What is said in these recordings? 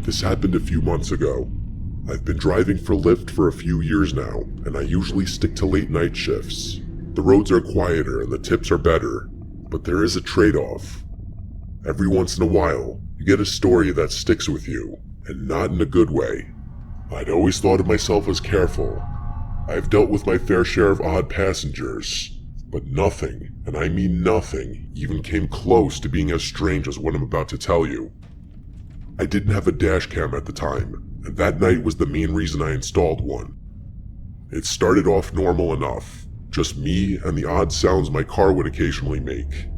This happened a few months ago. I've been driving for Lyft for a few years now, and I usually stick to late night shifts. The roads are quieter and the tips are better, but there is a trade-off. Every once in a while, you get a story that sticks with you, and not in a good way. I'd always thought of myself as careful. I've dealt with my fair share of odd passengers, but nothing, and I mean nothing, even came close to being as strange as what I'm about to tell you. I didn't have a dash cam at the time, and that night was the main reason I installed one. It started off normal enough, just me and the odd sounds my car would occasionally make.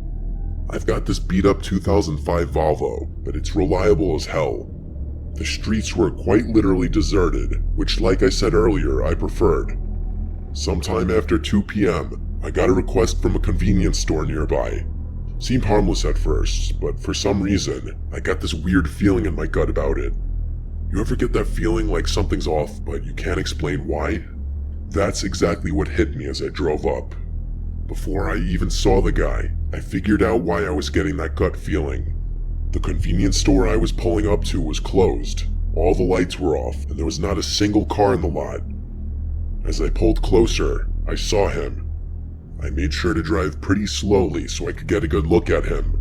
I've got this beat-up 2005 Volvo, but it's reliable as hell. The streets were quite literally deserted, which, like I said earlier, I preferred. Sometime after 2 p.m., I got a request from a convenience store nearby. Seemed harmless at first, but for some reason, I got this weird feeling in my gut about it. You ever get that feeling like something's off, but you can't explain why? That's exactly what hit me as I drove up. Before I even saw the guy, I figured out why I was getting that gut feeling. The convenience store I was pulling up to was closed. All the lights were off, and there was not a single car in the lot. As I pulled closer, I saw him. I made sure to drive pretty slowly so I could get a good look at him.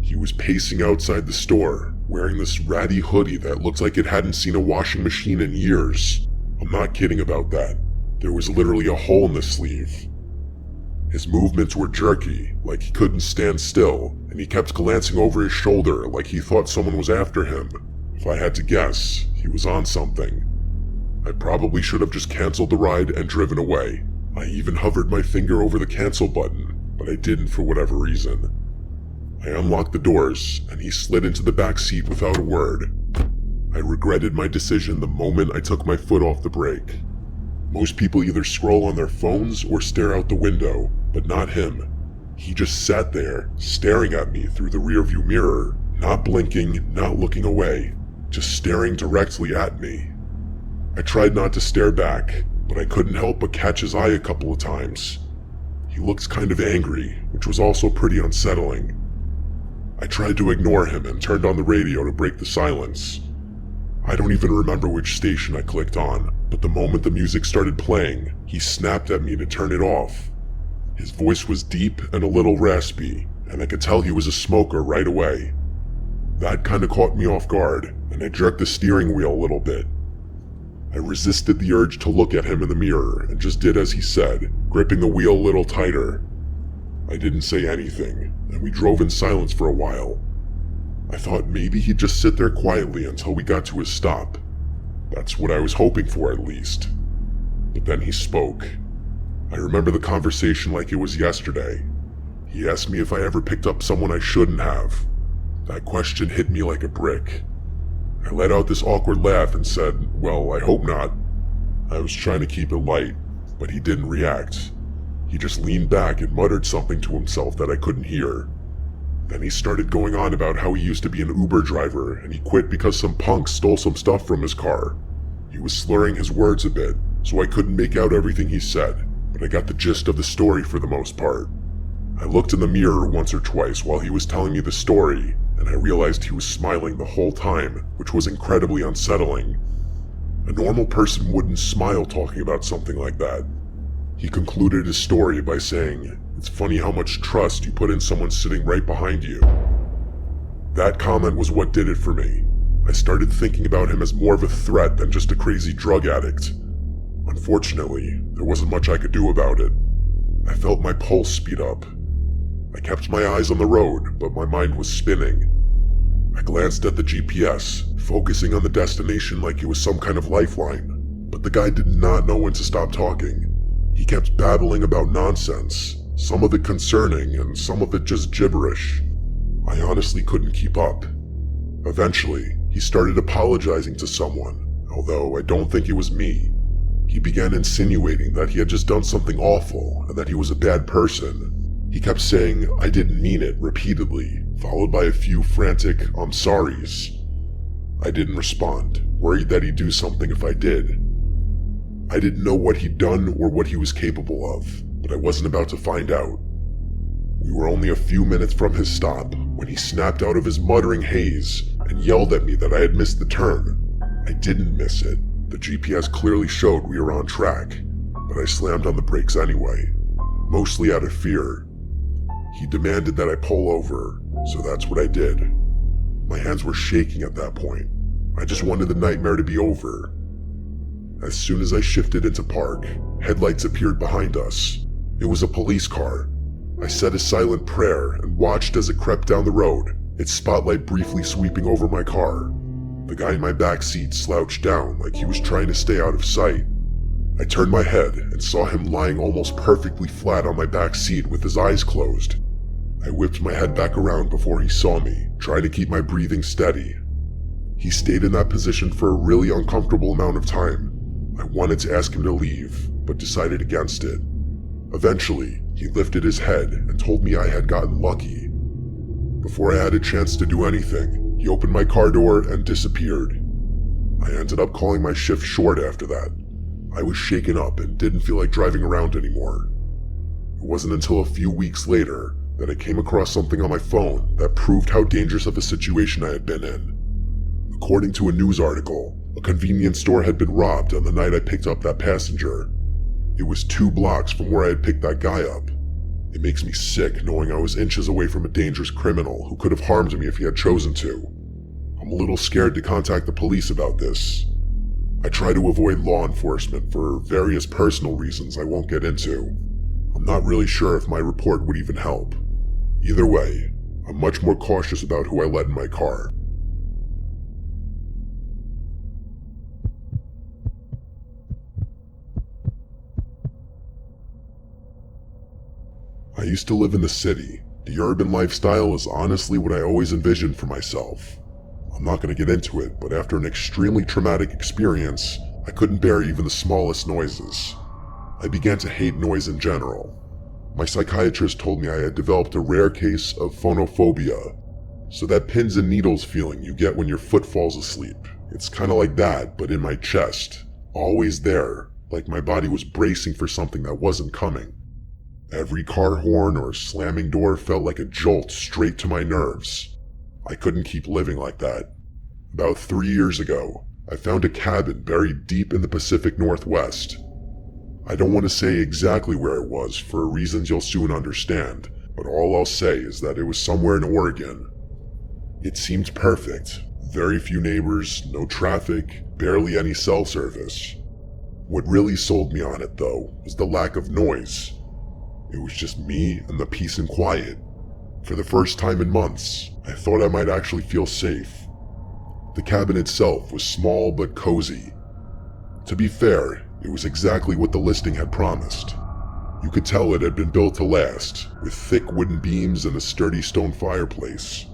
He was pacing outside the store, wearing this ratty hoodie that looked like it hadn't seen a washing machine in years. I'm not kidding about that. There was literally a hole in the sleeve. His movements were jerky, like he couldn't stand still, and he kept glancing over his shoulder like he thought someone was after him. If I had to guess, he was on something. I probably should have just canceled the ride and driven away. I even hovered my finger over the cancel button, but I didn't for whatever reason. I unlocked the doors, and he slid into the back seat without a word. I regretted my decision the moment I took my foot off the brake. Most people either scroll on their phones or stare out the window, but not him. He just sat there, staring at me through the rearview mirror, not blinking, not looking away, just staring directly at me. I tried not to stare back, but I couldn't help but catch his eye a couple of times. He looked kind of angry, which was also pretty unsettling. I tried to ignore him and turned on the radio to break the silence. I don't even remember which station I clicked on, but the moment the music started playing, he snapped at me to turn it off. His voice was deep and a little raspy, and I could tell he was a smoker right away. That kinda caught me off guard, and I jerked the steering wheel a little bit. I resisted the urge to look at him in the mirror and just did as he said, gripping the wheel a little tighter. I didn't say anything, and we drove in silence for a while. I thought maybe he'd just sit there quietly until we got to his stop. That's what I was hoping for, at least. But then he spoke. I remember the conversation like it was yesterday. He asked me if I ever picked up someone I shouldn't have. That question hit me like a brick. I let out this awkward laugh and said, well, I hope not. I was trying to keep it light, but he didn't react. He just leaned back and muttered something to himself that I couldn't hear. Then he started going on about how he used to be an Uber driver and he quit because some punk stole some stuff from his car. He was slurring his words a bit, so I couldn't make out everything he said, but I got the gist of the story for the most part. I looked in the mirror once or twice while he was telling me the story, and I realized he was smiling the whole time, which was incredibly unsettling. A normal person wouldn't smile talking about something like that. He concluded his story by saying, "It's funny how much trust you put in someone sitting right behind you." That comment was what did it for me. I started thinking about him as more of a threat than just a crazy drug addict. Unfortunately, there wasn't much I could do about it. I felt my pulse speed up. I kept my eyes on the road, but my mind was spinning. I glanced at the GPS, focusing on the destination like it was some kind of lifeline, but the guy did not know when to stop talking. He kept babbling about nonsense, some of it concerning and some of it just gibberish. I honestly couldn't keep up. Eventually, he started apologizing to someone, although I don't think it was me. He began insinuating that he had just done something awful and that he was a bad person. He kept saying, "I didn't mean it," repeatedly, followed by a few frantic "I'm sorries." I didn't respond, worried that he'd do something if I did. I didn't know what he'd done or what he was capable of, but I wasn't about to find out. We were only a few minutes from his stop when he snapped out of his muttering haze and yelled at me that I had missed the turn. I didn't miss it. The GPS clearly showed we were on track, but I slammed on the brakes anyway, mostly out of fear. He demanded that I pull over, so that's what I did. My hands were shaking at that point. I just wanted the nightmare to be over. As soon as I shifted into park, headlights appeared behind us. It was a police car. I said a silent prayer and watched as it crept down the road, its spotlight briefly sweeping over my car. The guy in my back seat slouched down like he was trying to stay out of sight. I turned my head and saw him lying almost perfectly flat on my back seat with his eyes closed. I whipped my head back around before he saw me, trying to keep my breathing steady. He stayed in that position for a really uncomfortable amount of time. I wanted to ask him to leave, but decided against it. Eventually, he lifted his head and told me I had gotten lucky. Before I had a chance to do anything, he opened my car door and disappeared. I ended up calling my shift short after that. I was shaken up and didn't feel like driving around anymore. It wasn't until a few weeks later that I came across something on my phone that proved how dangerous of a situation I had been in. According to a news article, a convenience store had been robbed on the night I picked up that passenger. It was 2 blocks from where I had picked that guy up. It makes me sick knowing I was inches away from a dangerous criminal who could have harmed me if he had chosen to. I'm a little scared to contact the police about this. I try to avoid law enforcement for various personal reasons I won't get into. I'm not really sure if my report would even help. Either way, I'm much more cautious about who I let in my car. I used to live in the city. The urban lifestyle is honestly what I always envisioned for myself. I'm not going to get into it, but after an extremely traumatic experience, I couldn't bear even the smallest noises. I began to hate noise in general. My psychiatrist told me I had developed a rare case of phonophobia, so that pins and needles feeling you get when your foot falls asleep. It's kind of like that, but in my chest, always there, like my body was bracing for something that wasn't coming. Every car horn or slamming door felt like a jolt straight to my nerves. I couldn't keep living like that. About 3 years ago, I found a cabin buried deep in the Pacific Northwest. I don't want to say exactly where it was for reasons you'll soon understand, but all I'll say is that it was somewhere in Oregon. It seemed perfect. Very few neighbors, no traffic, barely any cell service. What really sold me on it, though, was the lack of noise. It was just me and the peace and quiet. For the first time in months, I thought I might actually feel safe. The cabin itself was small but cozy. To be fair, it was exactly what the listing had promised. You could tell it had been built to last, with thick wooden beams and a sturdy stone fireplace.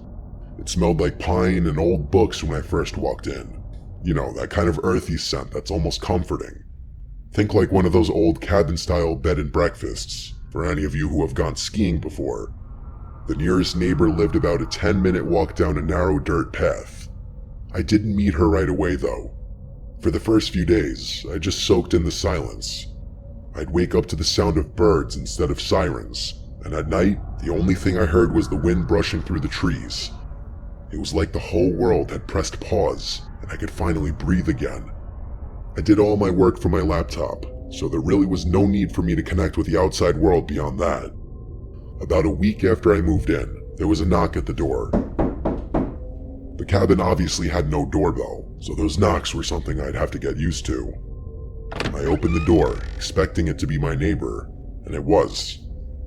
It smelled like pine and old books when I first walked in. You know, that kind of earthy scent that's almost comforting. Think like one of those old cabin-style bed and breakfasts, for any of you who have gone skiing before. The nearest neighbor lived about a 10-minute walk down a narrow dirt path. I didn't meet her right away though. For the first few days, I just soaked in the silence. I'd wake up to the sound of birds instead of sirens, and at night, the only thing I heard was the wind brushing through the trees. It was like the whole world had pressed pause, and I could finally breathe again. I did all my work from my laptop, so there really was no need for me to connect with the outside world beyond that. About a week after I moved in, there was a knock at the door. The cabin obviously had no doorbell, so those knocks were something I'd have to get used to. I opened the door, expecting it to be my neighbor, and it was.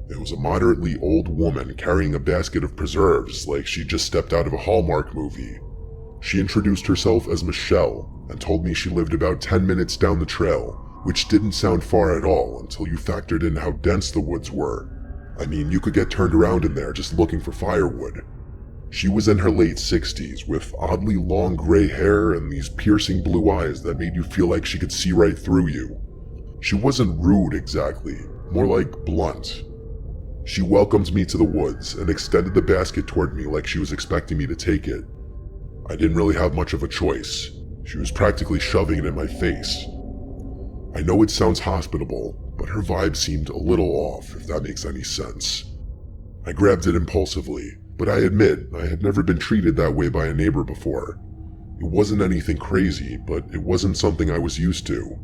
It was a moderately old woman carrying a basket of preserves like she'd just stepped out of a Hallmark movie. She introduced herself as Michelle and told me she lived about 10 minutes down the trail, which didn't sound far at all until you factored in how dense the woods were. I mean, you could get turned around in there just looking for firewood. She was in her late 60s with oddly long gray hair and these piercing blue eyes that made you feel like she could see right through you. She wasn't rude exactly, more like blunt. She welcomed me to the woods and extended the basket toward me like she was expecting me to take it. I didn't really have much of a choice. She was practically shoving it in my face. I know it sounds hospitable, but her vibe seemed a little off, if that makes any sense. I grabbed it impulsively, But I admit, I had never been treated that way by a neighbor before. It wasn't anything crazy, but it wasn't something I was used to.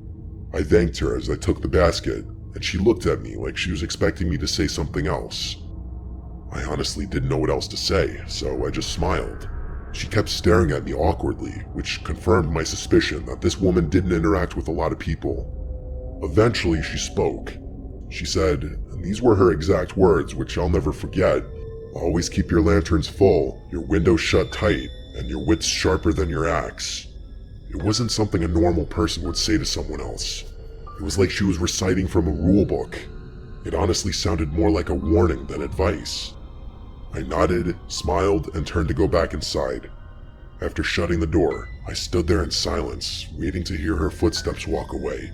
I thanked her as I took the basket, and she looked at me like she was expecting me to say something else. I honestly didn't know what else to say, so I just smiled. She kept staring at me awkwardly, which confirmed my suspicion that this woman didn't interact with a lot of people. Eventually, she spoke. She said, and these were her exact words, which I'll never forget, "Always keep your lanterns full, your windows shut tight, and your wits sharper than your axe." It wasn't something a normal person would say to someone else. It was like she was reciting from a rule book. It honestly sounded more like a warning than advice. I nodded, smiled, and turned to go back inside. After shutting the door, I stood there in silence, waiting to hear her footsteps walk away.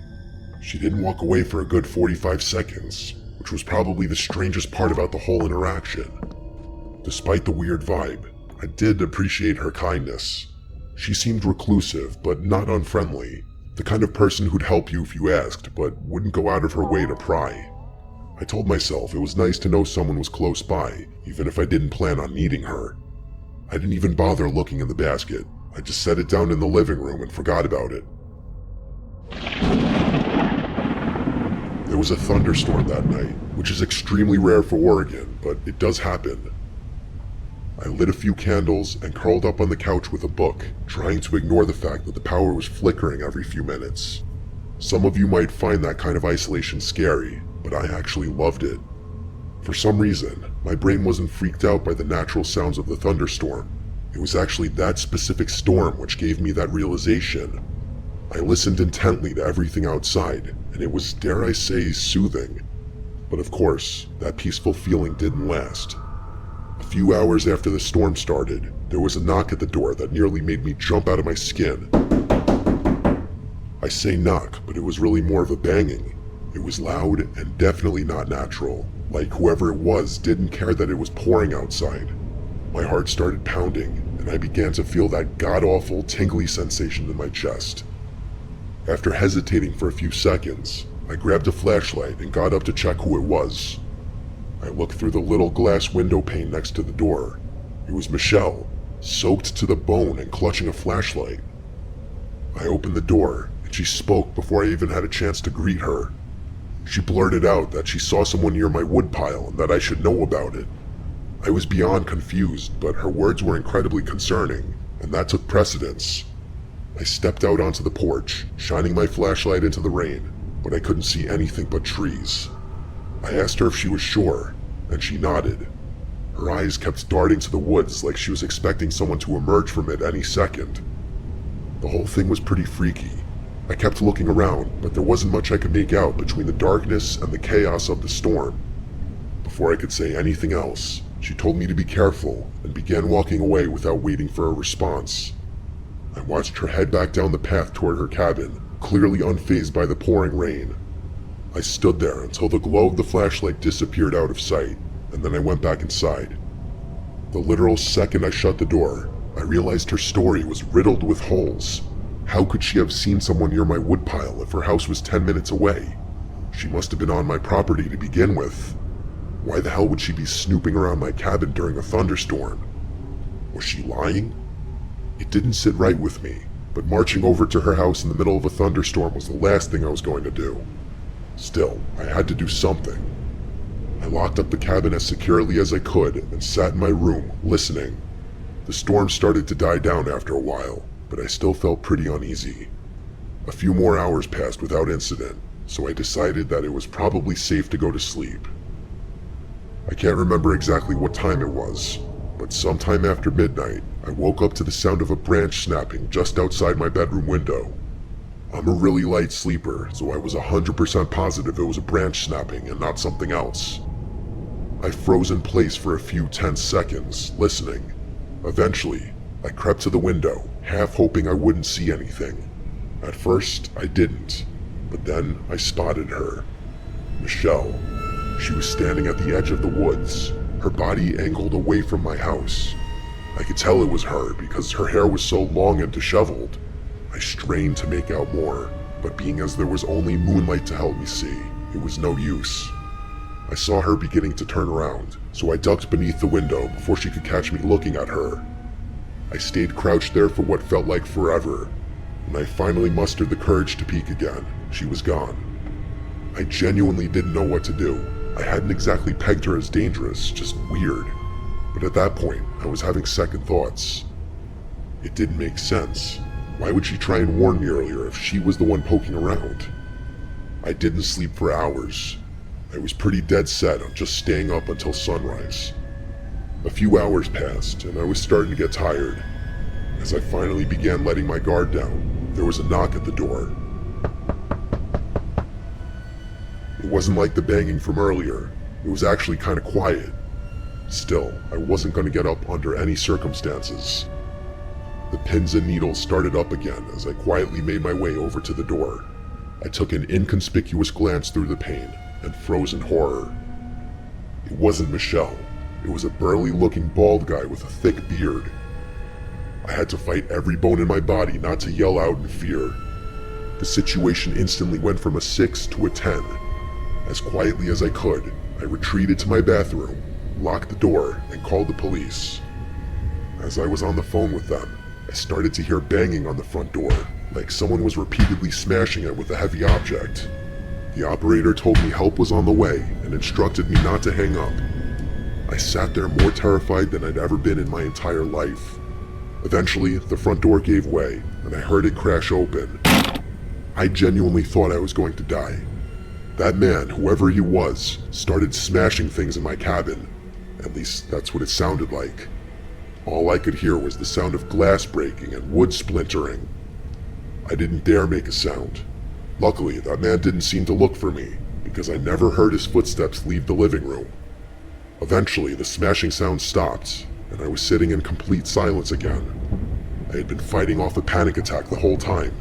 She didn't walk away for a good 45 seconds, which was probably the strangest part about the whole interaction. Despite the weird vibe, I did appreciate her kindness. She seemed reclusive, but not unfriendly, the kind of person who'd help you if you asked, but wouldn't go out of her way to pry. I told myself it was nice to know someone was close by, even if I didn't plan on needing her. I didn't even bother looking in the basket. I just set it down in the living room and forgot about it. There was a thunderstorm that night, which is extremely rare for Oregon, but it does happen. I lit a few candles and curled up on the couch with a book, trying to ignore the fact that the power was flickering every few minutes. Some of you might find that kind of isolation scary, but I actually loved it. For some reason, my brain wasn't freaked out by the natural sounds of the thunderstorm. It was actually that specific storm which gave me that realization. I listened intently to everything outside, and it was, dare I say, soothing. But of course, that peaceful feeling didn't last. A few hours after the storm started, there was a knock at the door that nearly made me jump out of my skin. I say knock, but it was really more of a banging. It was loud and definitely not natural, like whoever it was didn't care that it was pouring outside. My heart started pounding, and I began to feel that god-awful tingly sensation in my chest. After hesitating for a few seconds, I grabbed a flashlight and got up to check who it was. I looked through the little glass window pane next to the door. It was Michelle, soaked to the bone and clutching a flashlight. I opened the door, and she spoke before I even had a chance to greet her. She blurted out that she saw someone near my woodpile and that I should know about it. I was beyond confused, but her words were incredibly concerning, and that took precedence. I stepped out onto the porch, shining my flashlight into the rain, but I couldn't see anything but trees. I asked her if she was sure, and she nodded. Her eyes kept darting to the woods like she was expecting someone to emerge from it any second. The whole thing was pretty freaky. I kept looking around, but there wasn't much I could make out between the darkness and the chaos of the storm. Before I could say anything else, she told me to be careful and began walking away without waiting for a response. I watched her head back down the path toward her cabin, clearly unfazed by the pouring rain. I stood there until the glow of the flashlight disappeared out of sight, and then I went back inside. The literal second I shut the door, I realized her story was riddled with holes. How could she have seen someone near my woodpile if her house was 10 minutes away? She must have been on my property to begin with. Why the hell would she be snooping around my cabin during a thunderstorm? Was she lying? It didn't sit right with me, but marching over to her house in the middle of a thunderstorm was the last thing I was going to do. Still, I had to do something. I locked up the cabin as securely as I could and sat in my room, listening. The storm started to die down after a while, but I still felt pretty uneasy. A few more hours passed without incident, so I decided that it was probably safe to go to sleep. I can't remember exactly what time it was, but sometime after midnight, I woke up to the sound of a branch snapping just outside my bedroom window. I'm a really light sleeper, so I was 100% positive it was a branch snapping and not something else. I froze in place for a few tense seconds, listening. Eventually, I crept to the window, half hoping I wouldn't see anything. At first, I didn't, but then I spotted her. Michelle. She was standing at the edge of the woods, her body angled away from my house. I could tell it was her because her hair was so long and disheveled. I strained to make out more, but being as there was only moonlight to help me see, it was no use. I saw her beginning to turn around, so I ducked beneath the window before she could catch me looking at her. I stayed crouched there for what felt like forever. When I finally mustered the courage to peek again, she was gone. I genuinely didn't know what to do. I hadn't exactly pegged her as dangerous, just weird. But at that point, I was having second thoughts. It didn't make sense. Why would she try and warn me earlier if she was the one poking around? I didn't sleep for hours. I was pretty dead set on just staying up until sunrise. A few hours passed, and I was starting to get tired. As I finally began letting my guard down, there was a knock at the door. It wasn't like the banging from earlier. It was actually kind of quiet. Still, I wasn't going to get up under any circumstances. The pins and needles started up again as I quietly made my way over to the door. I took an inconspicuous glance through the pane and froze in horror. It wasn't Michelle. It was a burly-looking bald guy with a thick beard. I had to fight every bone in my body not to yell out in fear. The situation instantly went from a 6 to a 10. As quietly as I could, I retreated to my bathroom, locked the door, and called the police. As I was on the phone with them, I started to hear banging on the front door, like someone was repeatedly smashing it with a heavy object. The operator told me help was on the way and instructed me not to hang up. I sat there more terrified than I'd ever been in my entire life. Eventually, the front door gave way, and I heard it crash open. I genuinely thought I was going to die. That man, whoever he was, started smashing things in my cabin. At least that's what it sounded like. All I could hear was the sound of glass breaking and wood splintering. I didn't dare make a sound. Luckily, that man didn't seem to look for me, because I never heard his footsteps leave the living room. Eventually, the smashing sound stopped, and I was sitting in complete silence again. I had been fighting off a panic attack the whole time.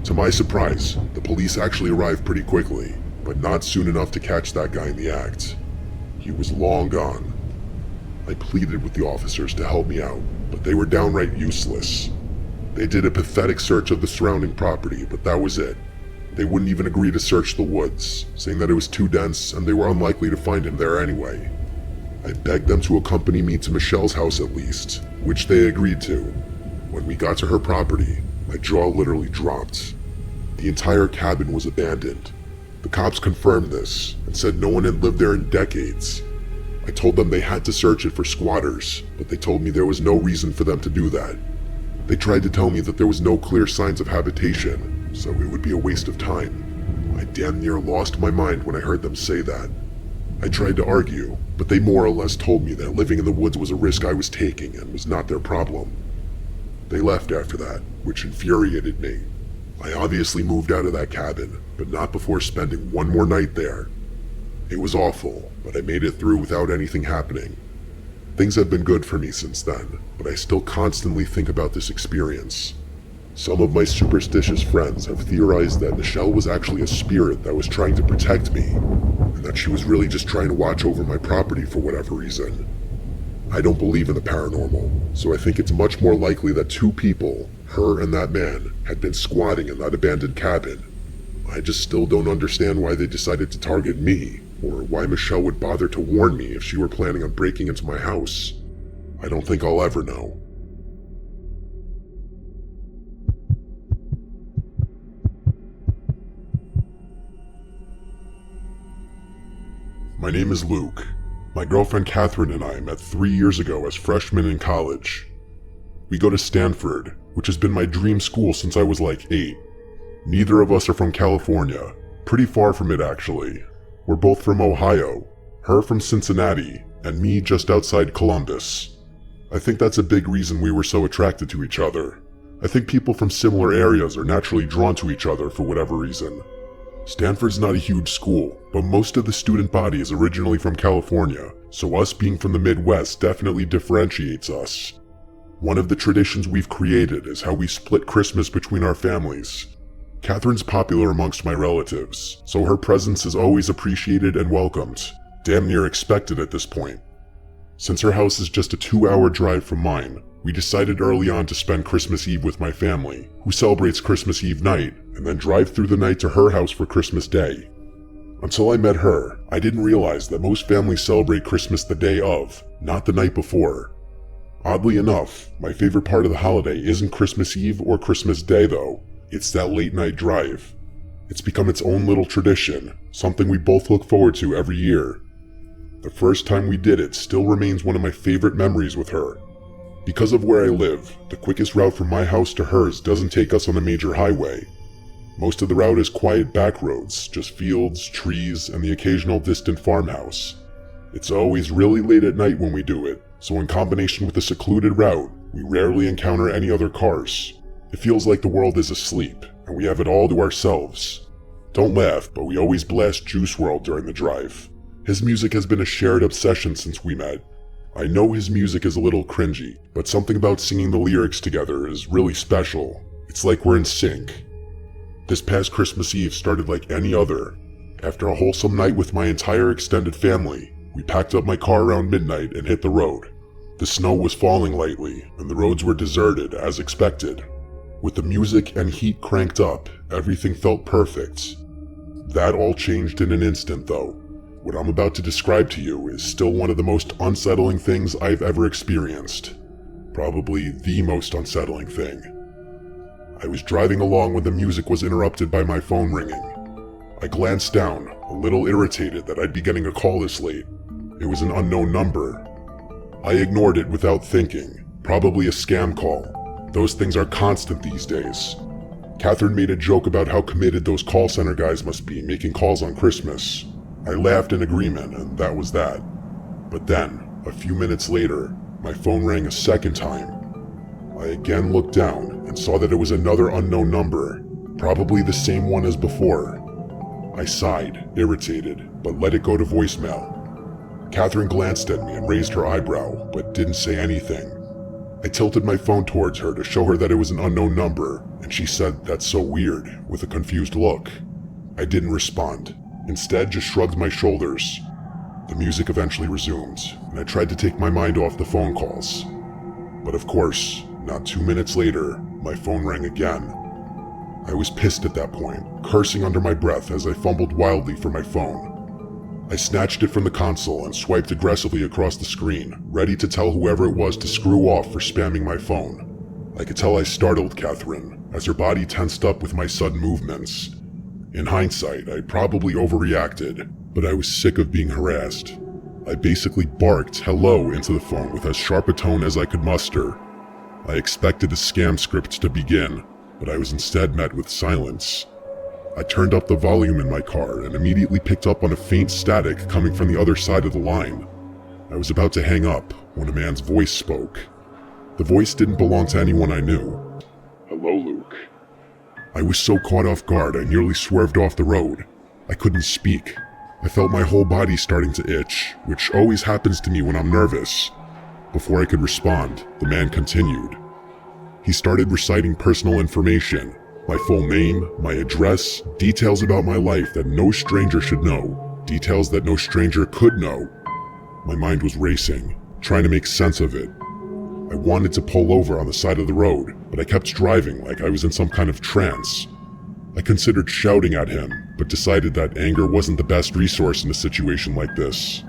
To my surprise, the police actually arrived pretty quickly, but not soon enough to catch that guy in the act. He was long gone. I pleaded with the officers to help me out, but they were downright useless. They did a pathetic search of the surrounding property, but that was it. They wouldn't even agree to search the woods, saying that it was too dense and they were unlikely to find him there anyway. I begged them to accompany me to Michelle's house at least, which they agreed to. When we got to her property, my jaw literally dropped. The entire cabin was abandoned. The cops confirmed this and said no one had lived there in decades. I told them they had to search it for squatters, but they told me there was no reason for them to do that. They tried to tell me that there was no clear signs of habitation, so it would be a waste of time. I damn near lost my mind when I heard them say that. I tried to argue, but they more or less told me that living in the woods was a risk I was taking and was not their problem. They left after that, which infuriated me. I obviously moved out of that cabin, but not before spending one more night there. It was awful, but I made it through without anything happening. Things have been good for me since then, but I still constantly think about this experience. Some of my superstitious friends have theorized that Michelle was actually a spirit that was trying to protect me, and that she was really just trying to watch over my property for whatever reason. I don't believe in the paranormal, so I think it's much more likely that two people, her and that man, had been squatting in that abandoned cabin. I just still don't understand why they decided to target me, or why Michelle would bother to warn me if she were planning on breaking into my house. I don't think I'll ever know. My name is Luke. My girlfriend Catherine and I met 3 years ago as freshmen in college. We go to Stanford, which has been my dream school since I was like 8. Neither of us are from California. Pretty far from it, actually. We're both from Ohio, her from Cincinnati, and me just outside Columbus. I think that's a big reason we were so attracted to each other. I think people from similar areas are naturally drawn to each other for whatever reason. Stanford's not a huge school, but most of the student body is originally from California, so us being from the Midwest definitely differentiates us. One of the traditions we've created is how we split Christmas between our families. Catherine's popular amongst my relatives, so her presence is always appreciated and welcomed, damn near expected at this point. Since her house is just a 2-hour drive from mine, we decided early on to spend Christmas Eve with my family, who celebrates Christmas Eve night, and then drive through the night to her house for Christmas Day. Until I met her, I didn't realize that most families celebrate Christmas the day of, not the night before. Oddly enough, my favorite part of the holiday isn't Christmas Eve or Christmas Day though. It's that late night drive. It's become its own little tradition, something we both look forward to every year. The first time we did it still remains one of my favorite memories with her. Because of where I live, the quickest route from my house to hers doesn't take us on a major highway. Most of the route is quiet back roads, just fields, trees, and the occasional distant farmhouse. It's always really late at night when we do it, so in combination with the secluded route, we rarely encounter any other cars. It feels like the world is asleep, and we have it all to ourselves. Don't laugh, but we always blast Juice WRLD during the drive. His music has been a shared obsession since we met. I know his music is a little cringy, but something about singing the lyrics together is really special. It's like we're in sync. This past Christmas Eve started like any other. After a wholesome night with my entire extended family, we packed up my car around midnight and hit the road. The snow was falling lightly, and the roads were deserted as expected. With the music and heat cranked up, everything felt perfect. That all changed in an instant though. What I'm about to describe to you is still one of the most unsettling things I've ever experienced. Probably the most unsettling thing. I was driving along when the music was interrupted by my phone ringing. I glanced down, a little irritated that I'd be getting a call this late. It was an unknown number. I ignored it without thinking. Probably a scam call. Those things are constant these days. Catherine made a joke about how committed those call center guys must be making calls on Christmas. I laughed in agreement, and that was that. But then, a few minutes later, my phone rang a second time. I again looked down and saw that it was another unknown number, probably the same one as before. I sighed, irritated, but let it go to voicemail. Catherine glanced at me and raised her eyebrow, but didn't say anything. I tilted my phone towards her to show her that it was an unknown number, and she said, "That's so weird," with a confused look. I didn't respond. Instead, just shrugged my shoulders. The music eventually resumed, and I tried to take my mind off the phone calls. But of course, not 2 minutes later, my phone rang again. I was pissed at that point, cursing under my breath as I fumbled wildly for my phone. I snatched it from the console and swiped aggressively across the screen, ready to tell whoever it was to screw off for spamming my phone. I could tell I startled Catherine, as her body tensed up with my sudden movements. In hindsight, I probably overreacted, but I was sick of being harassed. I basically barked hello into the phone with as sharp a tone as I could muster. I expected a scam script to begin, but I was instead met with silence. I turned up the volume in my car and immediately picked up on a faint static coming from the other side of the line. I was about to hang up when a man's voice spoke. The voice didn't belong to anyone I knew. "Hello, Luke." I was so caught off guard I nearly swerved off the road. I couldn't speak. I felt my whole body starting to itch, which always happens to me when I'm nervous. Before I could respond, the man continued. He started reciting personal information, my full name, my address, details about my life that no stranger should know, details that no stranger could know. My mind was racing, trying to make sense of it. I wanted to pull over on the side of the road, but I kept driving like I was in some kind of trance. I considered shouting at him, but decided that anger wasn't the best resource in a situation like this.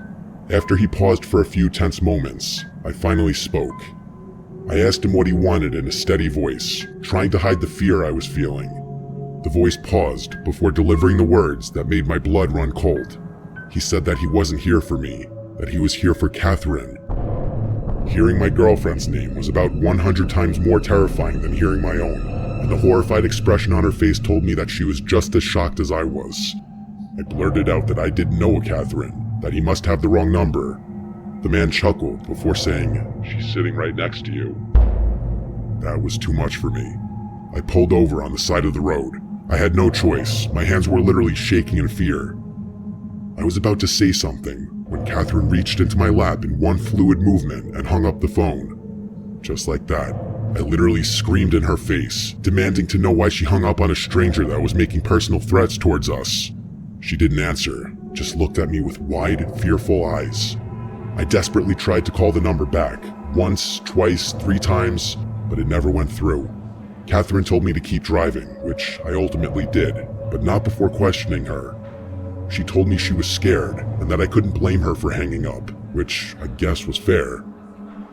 After he paused for a few tense moments, I finally spoke. I asked him what he wanted in a steady voice, trying to hide the fear I was feeling. The voice paused before delivering the words that made my blood run cold. He said that he wasn't here for me, that he was here for Catherine. Hearing my girlfriend's name was about 100 times more terrifying than hearing my own, and the horrified expression on her face told me that she was just as shocked as I was. I blurted out that I didn't know a Catherine, that he must have the wrong number. The man chuckled before saying, "She's sitting right next to you." That was too much for me. I pulled over on the side of the road. I had no choice. My hands were literally shaking in fear. I was about to say something when Catherine reached into my lap in one fluid movement and hung up the phone. Just like that, I literally screamed in her face, demanding to know why she hung up on a stranger that was making personal threats towards us. She didn't answer, just looked at me with wide, fearful eyes. I desperately tried to call the number back, once, twice, 3 times, but it never went through. Catherine told me to keep driving, which I ultimately did, but not before questioning her. She told me she was scared and that I couldn't blame her for hanging up, which I guess was fair.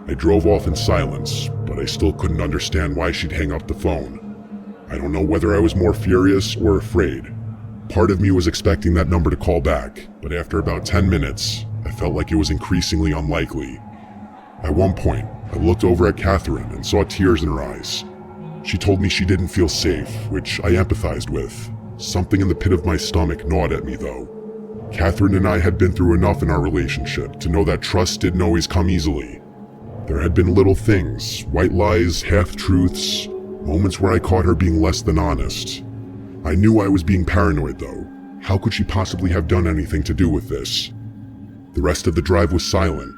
I drove off in silence, but I still couldn't understand why she'd hang up the phone. I don't know whether I was more furious or afraid. Part of me was expecting that number to call back, but after about 10 minutes, I felt like it was increasingly unlikely. At one point, I looked over at Catherine and saw tears in her eyes. She told me she didn't feel safe, which I empathized with. Something in the pit of my stomach gnawed at me though. Catherine and I had been through enough in our relationship to know that trust didn't always come easily. There had been little things, white lies, half-truths, moments where I caught her being less than honest. I knew I was being paranoid though. How could she possibly have done anything to do with this? The rest of the drive was silent.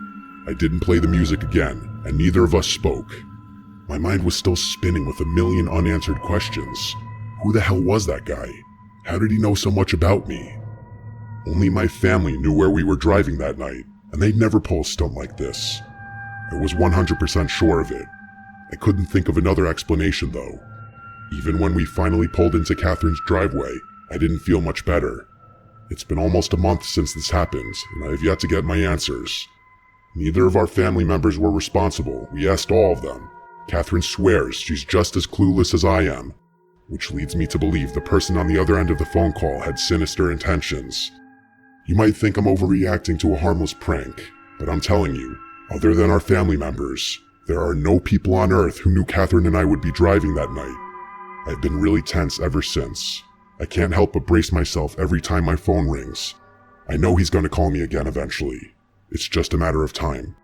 I didn't play the music again, and neither of us spoke. My mind was still spinning with a million unanswered questions. Who the hell was that guy? How did he know so much about me? Only my family knew where we were driving that night, and they'd never pull a stunt like this. I was 100% sure of it. I couldn't think of another explanation though. Even when we finally pulled into Catherine's driveway, I didn't feel much better. It's been almost a month since this happened, and I have yet to get my answers. Neither of our family members were responsible. We asked all of them. Catherine swears she's just as clueless as I am, which leads me to believe the person on the other end of the phone call had sinister intentions. You might think I'm overreacting to a harmless prank, but I'm telling you, other than our family members, there are no people on Earth who knew Catherine and I would be driving that night. I've been really tense ever since. I can't help but brace myself every time my phone rings. I know he's going to call me again eventually. It's just a matter of time.